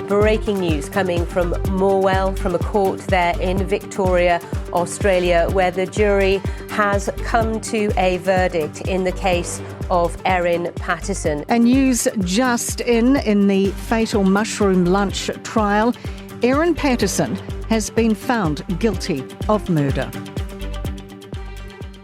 Breaking news coming from Morwell, from a court there in Victoria, Australia, where the jury has come to a verdict in the case of Erin Patterson. And news just in the fatal mushroom lunch trial, Erin Patterson has been found guilty of murder.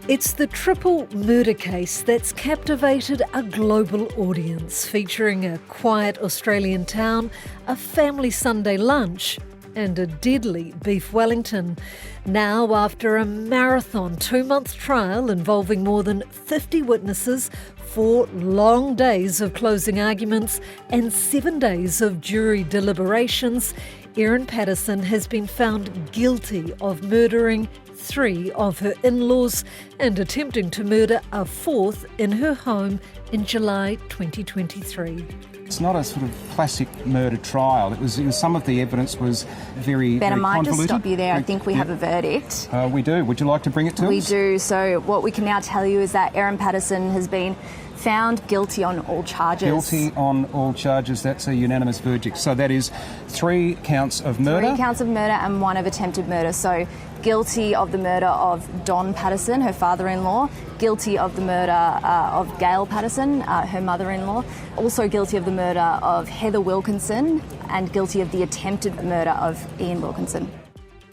It's the triple murder case that's captivated a global audience, featuring a quiet Australian town, a family Sunday lunch and a deadly beef Wellington. Now, after a marathon 2-month trial involving more than 50 witnesses, 4 long days of closing arguments and 7 days of jury deliberations, Erin Patterson has been found guilty of murdering 3 of her in-laws and attempting to murder a 4th in her home in July 2023. It's not a sort of classic murder trial. It was, some of the evidence was very Ben, I might convoluted. just stop you there. I think we have a verdict. We do. Would you like to bring it to us? We do. So what we can now tell you is that Erin Patterson has been found guilty on all charges. Guilty on all charges. That's a unanimous verdict. So that is 3 counts of murder. 3 counts of murder and 1 of attempted murder. So guilty of the murder of Don Patterson, her father-in-law, guilty of the murder of Gail Patterson, her mother-in-law, also guilty of the murder of Heather Wilkinson and guilty of the attempted murder of Ian Wilkinson.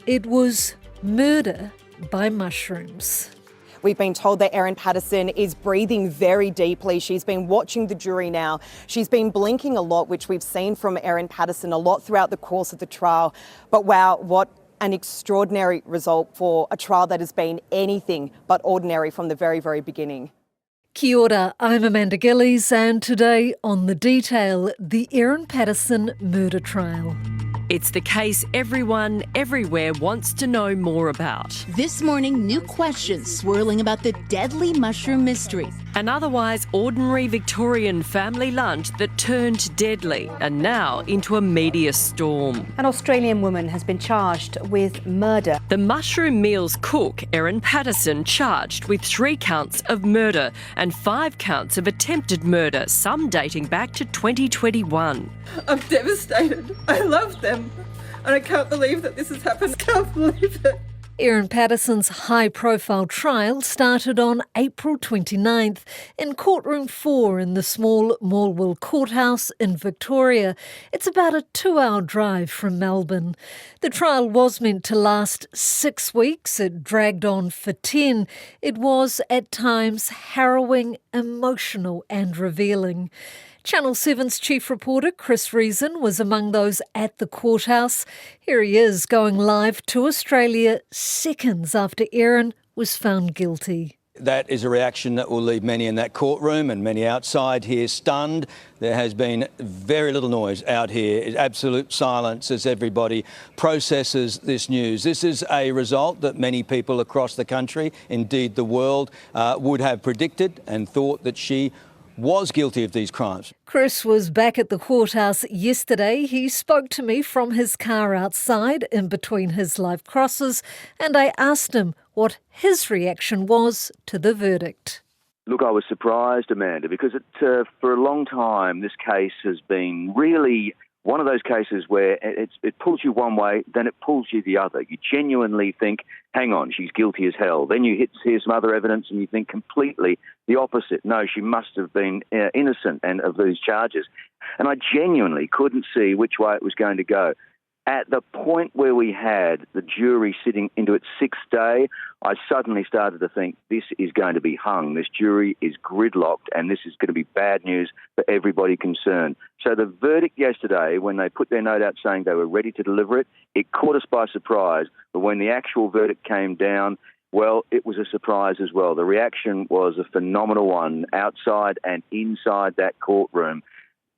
It was murder by mushrooms. We've been told that Erin Patterson is breathing very deeply. She's been watching the jury now. She's been blinking a lot, which we've seen from Erin Patterson a lot throughout the course of the trial. But wow, what an extraordinary result for a trial that has been anything but ordinary from the very, very beginning. Kia ora, I'm Amanda Gillies, and today on The Detail, the Erin Patterson murder trial. It's the case everyone, everywhere wants to know more about. This morning, new questions swirling about the deadly mushroom mystery. An otherwise ordinary Victorian family lunch that turned deadly and now into a media storm. An Australian woman has been charged with murder. The mushroom meal's cook, Erin Patterson, charged with 3 counts of murder and 5 counts of attempted murder, some dating back to 2021. I'm devastated. I love them. And I can't believe that this has happened. I can't believe it. Erin Patterson's high-profile trial started on April 29th in Courtroom 4 in the small Morwell Courthouse in Victoria. It's about a 2-hour drive from Melbourne. The trial was meant to last 6 weeks. It dragged on for 10. It was, at times, harrowing, emotional and revealing. Channel 7's chief reporter Chris Reason was among those at the courthouse. Here he is going live to Australia seconds after Erin was found guilty. That is a reaction that will leave many in that courtroom and many outside here stunned. There has been very little noise out here, absolute silence as everybody processes this news. This is a result that many people across the country, indeed the world, would have predicted and thought that she was guilty of these crimes. Chris was back at the courthouse yesterday. He spoke to me from his car outside in between his live crosses, and I asked him what his reaction was to the verdict. Look, I was surprised, Amanda, because for a long time this case has been really one of those cases where it pulls you one way, then it pulls you the other. You genuinely think, hang on, she's guilty as hell. Then you hear some other evidence and you think completely the opposite. No, she must have been innocent and of these charges. And I genuinely couldn't see which way it was going to go. At the point where we had the jury sitting into its 6th day, I suddenly started to think this is going to be hung. This jury is gridlocked and this is going to be bad news for everybody concerned. So the verdict yesterday, when they put their note out saying they were ready to deliver it, it caught us by surprise. But when the actual verdict came down, well, it was a surprise as well. The reaction was a phenomenal one outside and inside that courtroom.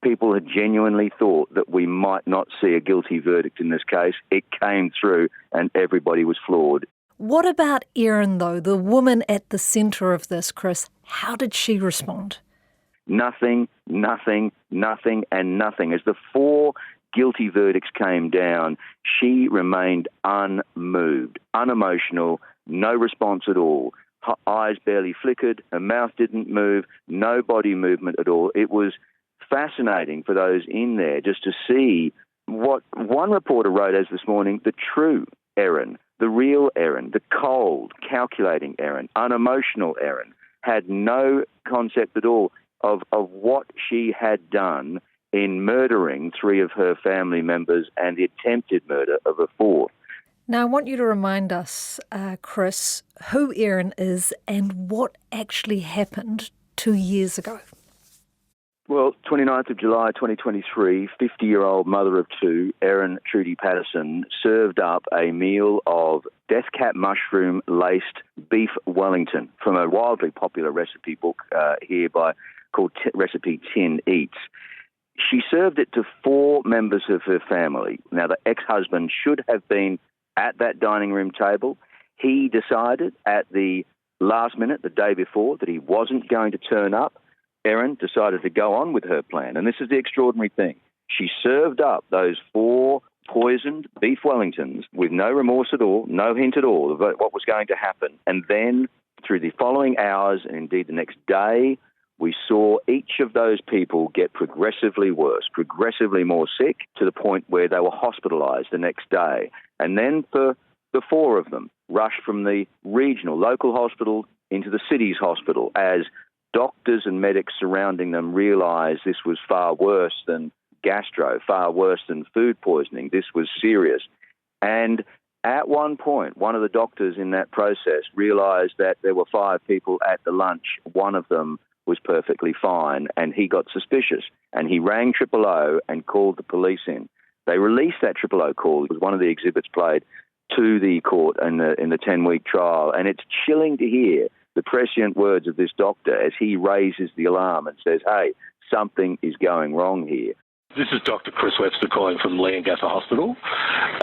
People had genuinely thought that we might not see a guilty verdict in this case. It came through and everybody was floored. What about Erin, though, the woman at the centre of this, Chris? How did she respond? Nothing, nothing, nothing and nothing. As the 4 guilty verdicts came down, she remained unmoved, unemotional, no response at all. Her eyes barely flickered, her mouth didn't move, no body movement at all. It was fascinating for those in there just to see what one reporter wrote as this morning, the true Erin, the real Erin, the cold, calculating Erin, unemotional Erin, had no concept at all of what she had done in murdering 3 of her family members and the attempted murder of a 4th. Now, I want you to remind us, Chris, who Erin is and what actually happened 2 years ago. Well, 29th of July 2023, 50-year-old mother of 2, Erin Trudy Patterson, served up a meal of death cap mushroom-laced beef Wellington from a wildly popular recipe book called Recipe 10 Eats. She served it to 4 members of her family. Now, the ex-husband should have been at that dining room table. He decided at the last minute, the day before, that he wasn't going to turn up. Erin decided to go on with her plan. And this is the extraordinary thing. She served up those 4 poisoned beef Wellingtons with no remorse at all, no hint at all of what was going to happen. And then through the following hours, and indeed the next day, we saw each of those people get progressively worse, progressively more sick, to the point where they were hospitalised the next day. And then for the 4 of them, rushed from the regional local hospital into the city's hospital as doctors and medics surrounding them realised this was far worse than gastro, far worse than food poisoning. This was serious. And at one point, one of the doctors in that process realised that there were 5 people at the lunch. One of them was perfectly fine, and he got suspicious. And he rang 000 and called the police in. They released that 000 call. It was one of the exhibits played to the court in the 10-week trial. And it's chilling to hear the prescient words of this doctor as he raises the alarm and says, hey, something is going wrong here. This is Dr. Chris Webster calling from Leongatha Hospital,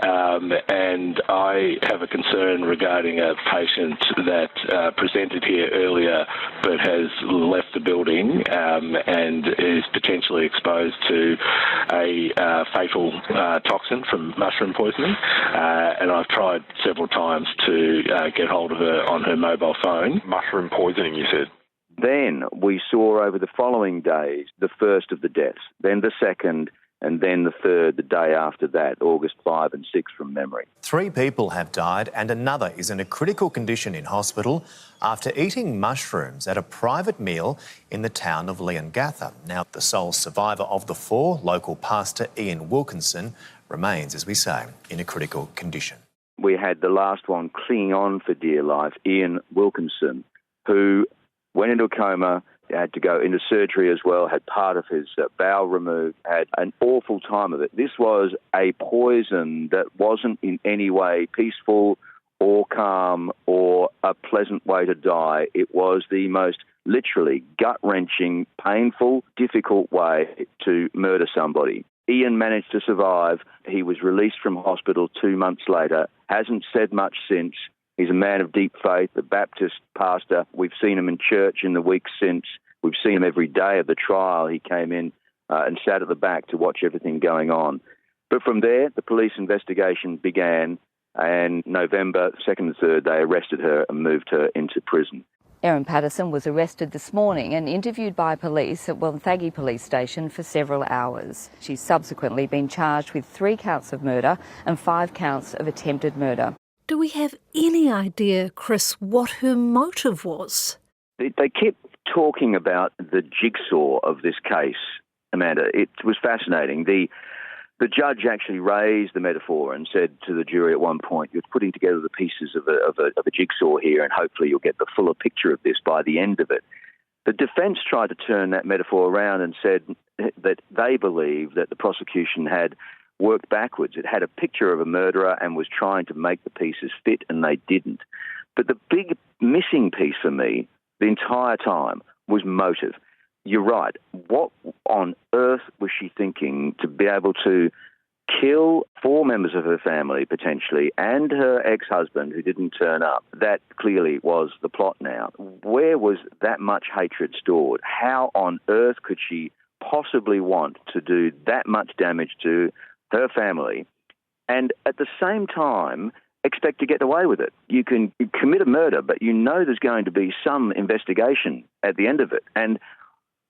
and I have a concern regarding a patient that presented here earlier but has left the building and is potentially exposed to a fatal toxin from mushroom poisoning, and I've tried several times to get hold of her on her mobile phone. Mushroom poisoning, you said? Then we saw over the following days the first of the deaths, then the second, and then the third the day after that, August 5 and 6 from memory. 3 people have died and another is in a critical condition in hospital after eating mushrooms at a private meal in the town of Leongatha. Now, the sole survivor of the 4, local pastor Ian Wilkinson, remains, as we say, in a critical condition. We had the last one clinging on for dear life, Ian Wilkinson, who went into a coma, had to go into surgery as well, had part of his bowel removed, had an awful time of it. This was a poison that wasn't in any way peaceful or calm or a pleasant way to die. It was the most literally gut-wrenching, painful, difficult way to murder somebody. Ian managed to survive. He was released from hospital 2 months later, hasn't said much since. He's a man of deep faith, a Baptist pastor. We've seen him in church in the weeks since. We've seen him every day of the trial. He came in and sat at the back to watch everything going on. But from there, the police investigation began, and November 2nd and 3rd, they arrested her and moved her into prison. Erin Patterson was arrested this morning and interviewed by police at Wonthaggi Police Station for several hours. She's subsequently been charged with 3 counts of murder and 5 counts of attempted murder. Do we have any idea, Chris, what her motive was? They kept talking about the jigsaw of this case, Amanda. It was fascinating. The judge actually raised the metaphor and said to the jury at one point, you're putting together the pieces of a jigsaw here and hopefully you'll get the fuller picture of this by the end of it. The defence tried to turn that metaphor around and said that they believe that the prosecution had worked backwards. It had a picture of a murderer and was trying to make the pieces fit, and they didn't. But the big missing piece for me the entire time was motive. You're right. What on earth was she thinking to be able to kill 4 members of her family, potentially, and her ex-husband who didn't turn up? That clearly was the plot now. Where was that much hatred stored? How on earth could she possibly want to do that much damage to her family, and at the same time expect to get away with it? You can commit a murder, but you know there's going to be some investigation at the end of it. And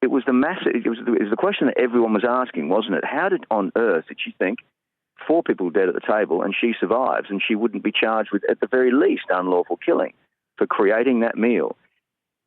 it was the question that everyone was asking, wasn't it? How on earth did she think 4 people dead at the table, and she survives, and she wouldn't be charged with, at the very least, unlawful killing for creating that meal.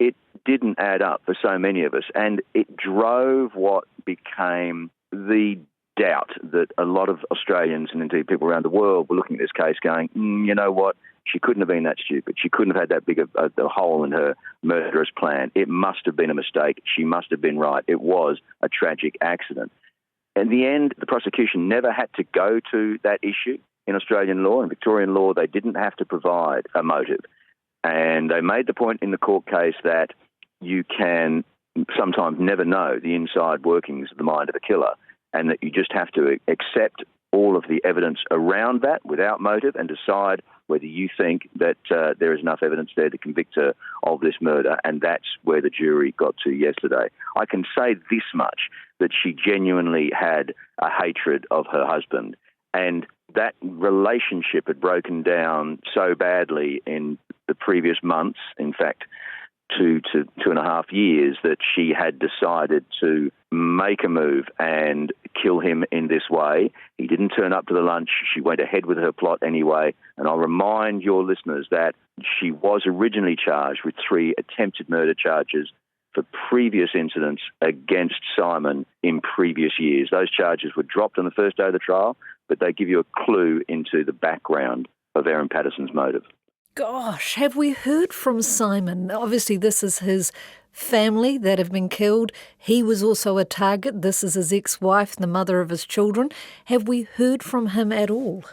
It didn't add up for so many of us, and it drove what became the doubt that a lot of Australians and indeed people around the world were looking at this case going, you know what, she couldn't have been that stupid. She couldn't have had that big a hole in her murderous plan. It must have been a mistake. She must have been right. It was a tragic accident. In the end, the prosecution never had to go to that issue. In Australian law and Victorian law, they didn't have to provide a motive. And they made the point in the court case that you can sometimes never know the inside workings of the mind of a killer, and that you just have to accept all of the evidence around that without motive and decide whether you think that there is enough evidence there to convict her of this murder. And that's where the jury got to yesterday. I can say this much, that she genuinely had a hatred of her husband, and that relationship had broken down so badly in the previous months, in fact, 2 to 2.5 years, that she had decided to make a move and kill him in this way. He didn't turn up to the lunch. She went ahead with her plot anyway. And I'll remind your listeners that she was originally charged with 3 attempted murder charges for previous incidents against Simon in previous years. Those charges were dropped on the first day of the trial, but they give you a clue into the background of Erin Patterson's motive. Gosh, have we heard from Simon? Obviously, this is his family that have been killed. He was also a target. This is his ex-wife, the mother of his children. Have we heard from him at all?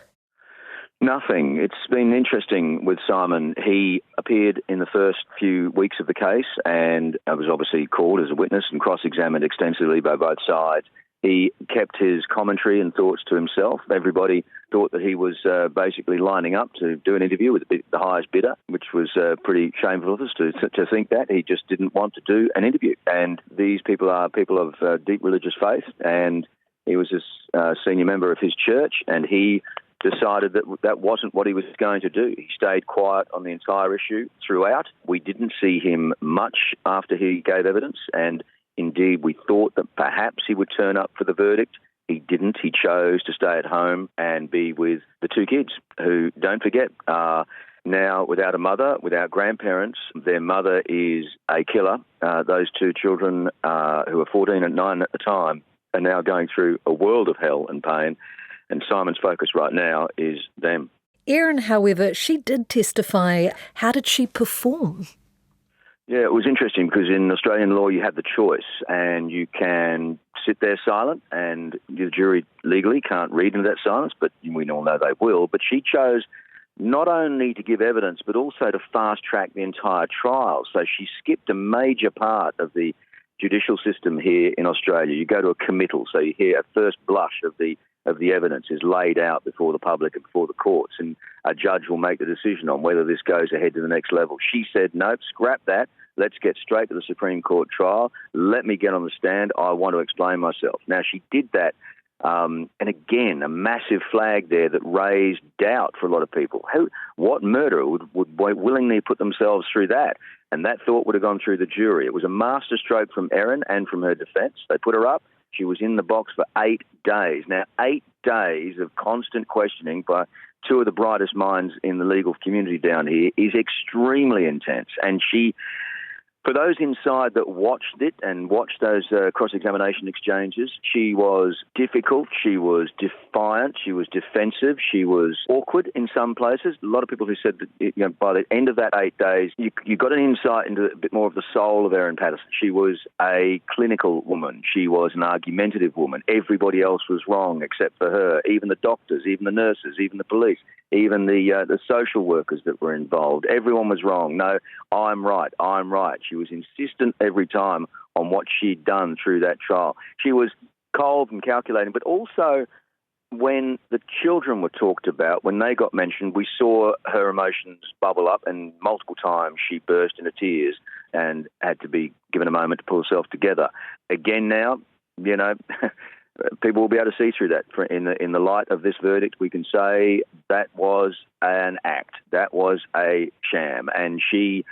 Nothing. It's been interesting with Simon. He appeared in the first few weeks of the case and was obviously called as a witness and cross-examined extensively by both sides. He kept his commentary and thoughts to himself. Everybody thought that he was basically lining up to do an interview with the highest bidder, which was pretty shameful of us to think that. He just didn't want to do an interview. And these people are people of deep religious faith, and he was a senior member of his church, and he decided that that wasn't what he was going to do. He stayed quiet on the entire issue throughout. We didn't see him much after he gave evidence, and indeed, we thought that perhaps he would turn up for the verdict. He didn't. He chose to stay at home and be with the 2 kids who, don't forget, are now without a mother, without grandparents. Their mother is a killer. Those 2 children, who were 14 and 9 at the time, are now going through a world of hell and pain. And Simon's focus right now is them. Erin, however, she did testify. How did she perform? Yeah, it was interesting because in Australian law you have the choice, and you can sit there silent, and the jury legally can't read into that silence, but we all know they will. But she chose not only to give evidence but also to fast-track the entire trial. So she skipped a major part of the judicial system here in Australia. You go to a committal, so you hear a first blush of the evidence is laid out before the public and before the courts, and a judge will make the decision on whether this goes ahead to the next level. She said, nope, scrap that. Let's get straight to the Supreme Court trial. Let me get on the stand. I want to explain myself. Now, she did that, and again, a massive flag there that raised doubt for a lot of people. What murderer would willingly put themselves through that? And that thought would have gone through the jury. It was a masterstroke from Erin and from her defence. They put her up. She was in the box for 8 days. Now, 8 days of constant questioning by 2 of the brightest minds in the legal community down here is extremely intense. And she, for those inside that watched it and watched those cross-examination exchanges, she was difficult, she was defiant, she was defensive, she was awkward in some places. A lot of people who said that by the end of that 8 days, you got an insight into a bit more of the soul of Erin Patterson. She was a clinical woman. She was an argumentative woman. Everybody else was wrong except for her, even the doctors, even the nurses, even the police, even the social workers that were involved. Everyone was wrong. No, I'm right, I'm right. She was insistent every time on what she'd done through that trial. She was cold and calculating, but also when the children were talked about, when they got mentioned, we saw her emotions bubble up, and multiple times she burst into tears and had to be given a moment to pull herself together. Again now, people will be able to see through that. In the light of this verdict, we can say that was an act. That was a sham. And she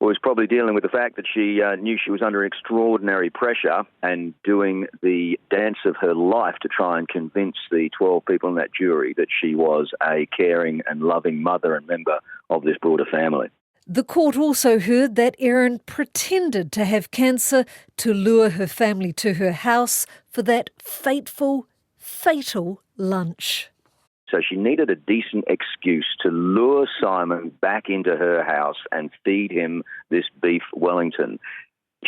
was probably dealing with the fact that she knew she was under extraordinary pressure and doing the dance of her life to try and convince the 12 people in that jury that she was a caring and loving mother and member of this broader family. The court also heard that Erin pretended to have cancer to lure her family to her house for that fatal lunch. So she needed a decent excuse to lure Simon back into her house and feed him this beef Wellington.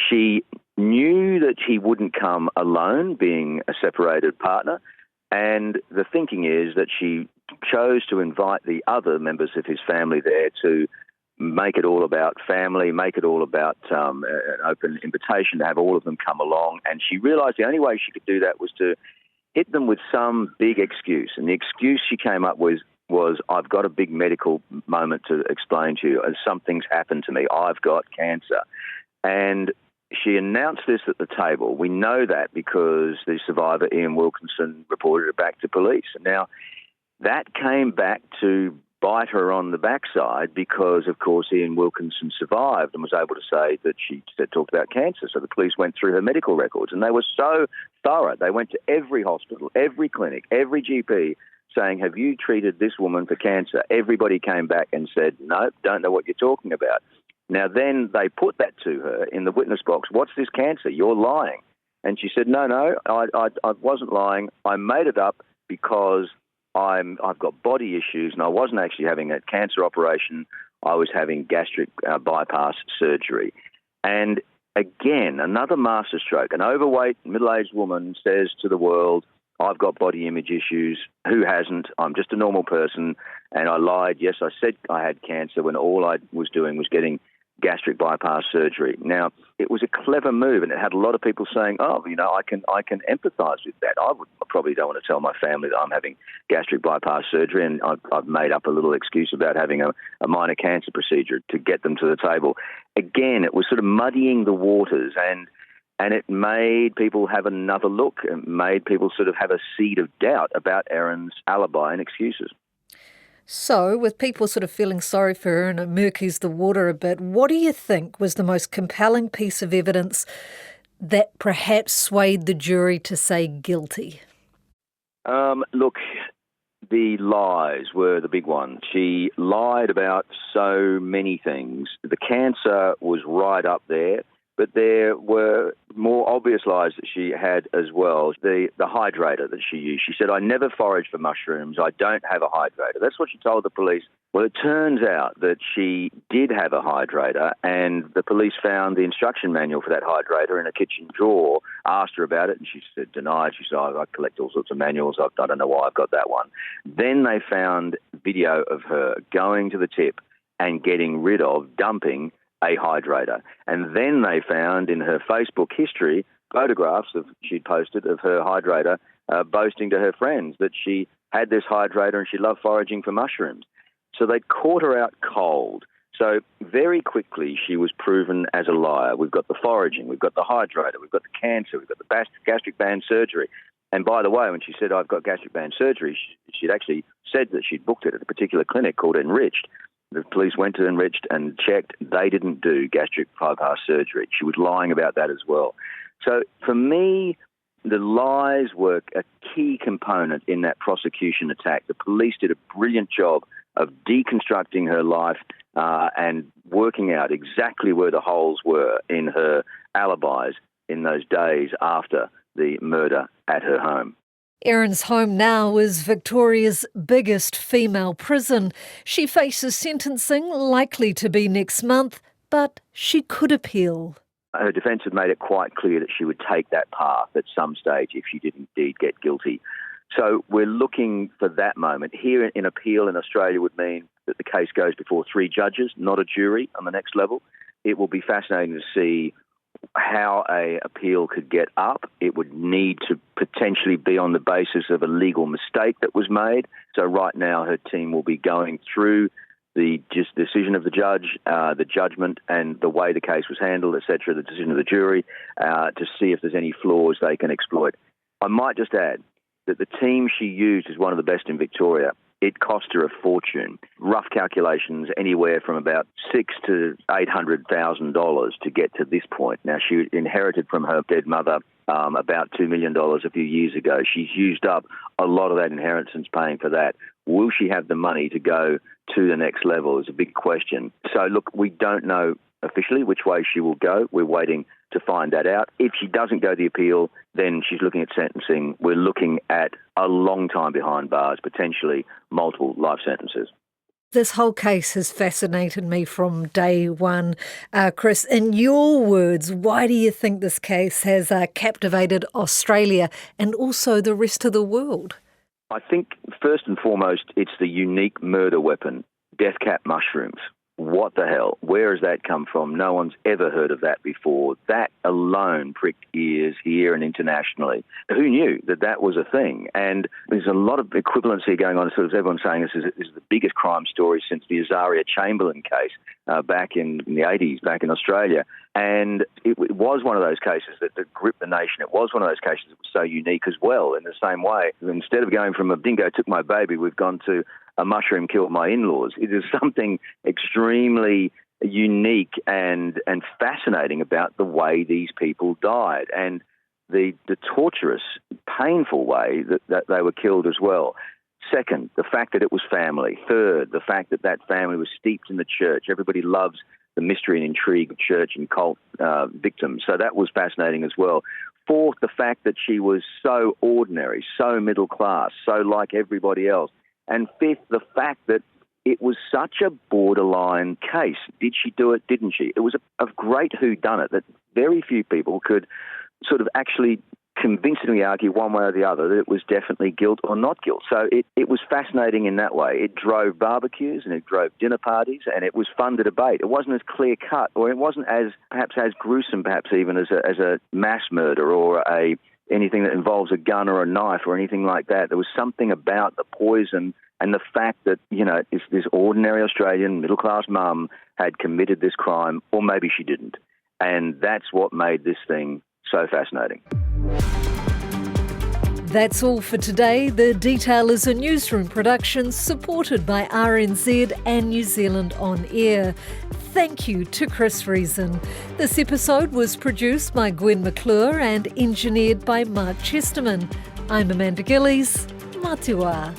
She knew that he wouldn't come alone, being a separated partner, and the thinking is that she chose to invite the other members of his family there to make it all about family, make it all about an open invitation to have all of them come along. And she realised the only way she could do that was to hit them with some big excuse. And the excuse she came up with was, I've got a big medical moment to explain to you. Something's happened to me. I've got cancer. And she announced this at the table. We know that because the survivor, Ian Wilkinson, reported it back to police. Now, that came back to bite her on the backside because, of course, Ian Wilkinson survived and was able to say that she talked about cancer. So the police went through her medical records and they were so thorough. They went to every hospital, every clinic, every GP saying, have you treated this woman for cancer? Everybody came back and said, no, don't know what you're talking about. Now, then they put that to her in the witness box. What's this cancer? You're lying. And she said, no, I wasn't lying. I made it up because I've got body issues and I wasn't actually having a cancer operation. I was having gastric bypass surgery. And again, another masterstroke. An overweight, middle-aged woman says to the world, I've got body image issues. Who hasn't? I'm just a normal person. And I lied. Yes, I said I had cancer when all I was doing was getting gastric bypass surgery. Now, it was a clever move, and it had a lot of people saying, oh, you know, I can empathise with that. I probably don't want to tell my family that I'm having gastric bypass surgery, and I've made up a little excuse about having a minor cancer procedure to get them to the table. Again, it was sort of muddying the waters, and it made people have another look. It made people sort of have a seed of doubt about Erin's alibi and excuses. So, with people sort of feeling sorry for her and it murkies the water a bit, what do you think was the most compelling piece of evidence that perhaps swayed the jury to say guilty? Look, the lies were the big one. She lied about so many things. The cancer was right up there, but there were more obvious lies that she had as well. The hydrator that she used. She said, I never forage for mushrooms. I don't have a hydrator. That's what she told the police. Well, it turns out that she did have a hydrator, and the police found the instruction manual for that hydrator in a kitchen drawer, asked her about it, and she said, denied. She said, I collect all sorts of manuals. I don't know why I've got that one. Then they found video of her going to the tip and getting rid of, dumping a hydrator. And then they found in her Facebook history photographs she'd posted of her hydrator boasting to her friends that she had this hydrator and she loved foraging for mushrooms. So they caught her out cold. So very quickly she was proven as a liar. We've got the foraging, we've got the hydrator, we've got the cancer, we've got the gastric band surgery. And by the way, when she said, I've got gastric band surgery, she'd actually said that she'd booked it at a particular clinic called Enriched. The police went to Enriched and checked. They didn't do gastric bypass surgery. She was lying about that as well. So for me, the lies were a key component in that prosecution attack. The police did a brilliant job of deconstructing her life and working out exactly where the holes were in her alibis in those days after the murder at her home. Erin's home now is Victoria's biggest female prison. She faces sentencing likely to be next month, but she could appeal. Her defence had made it quite clear that she would take that path at some stage if she did indeed get guilty. So we're looking for that moment. Here, an appeal in Australia would mean that the case goes before 3 judges, not a jury on the next level. It will be fascinating to see how an appeal could get up. It would need to potentially be on the basis of a legal mistake that was made. So right now her team will be going through the decision of the judge, the judgment and the way the case was handled, etc., the decision of the jury, to see if there's any flaws they can exploit. I might just add that the team she used is one of the best in Victoria. It cost her a fortune. Rough calculations, anywhere from about $600,000 to $800,000 to get to this point. Now, she inherited from her dead mother about $2 million a few years ago. She's used up a lot of that inheritance paying for that. Will she have the money to go to the next level is a big question. So, look, we don't know officially which way she will go. We're waiting to find that out. If she doesn't go the appeal, then she's looking at sentencing. We're looking at a long time behind bars, potentially multiple life sentences. This whole case has fascinated me from day one. Chris, in your words, why do you think this case has captivated Australia and also the rest of the world? I think, first and foremost, it's the unique murder weapon, death cap mushrooms. What the hell? Where has that come from? No one's ever heard of that before. That alone pricked ears here and internationally. Who knew that that was a thing? And there's a lot of equivalency going on. Sort of everyone's saying this is the biggest crime story since the Azaria Chamberlain case back in the 80s, back in Australia. And it was one of those cases that gripped the nation. It was one of those cases that was so unique as well. In the same way, instead of going from a dingo took my baby, we've gone to a mushroom killed my in-laws. It is something extremely unique and fascinating about the way these people died and the torturous, painful way that they were killed as well. Second, the fact that it was family. Third, the fact that that family was steeped in the church. Everybody loves the mystery and intrigue of church and cult victims. So that was fascinating as well. Fourth, the fact that she was so ordinary, so middle class, so like everybody else. And fifth, the fact that it was such a borderline case. Did she do it? Didn't she? It was a great whodunit that very few people could sort of actually convincingly argue one way or the other that it was definitely guilt or not guilt. So it was fascinating in that way. It drove barbecues and it drove dinner parties and it was fun to debate. It wasn't as clear cut, or it wasn't as gruesome perhaps even as a mass murder or anything that involves a gun or a knife or anything like that. There was something about the poison and the fact that, this ordinary Australian middle-class mum had committed this crime, or maybe she didn't. And that's what made this thing so fascinating. That's all for today. The Detail is a newsroom production supported by RNZ and New Zealand On Air. Thank you to Chris Reason. This episode was produced by Gwen McClure and engineered by Mark Chesterman. I'm Amanda Gillies. Matua.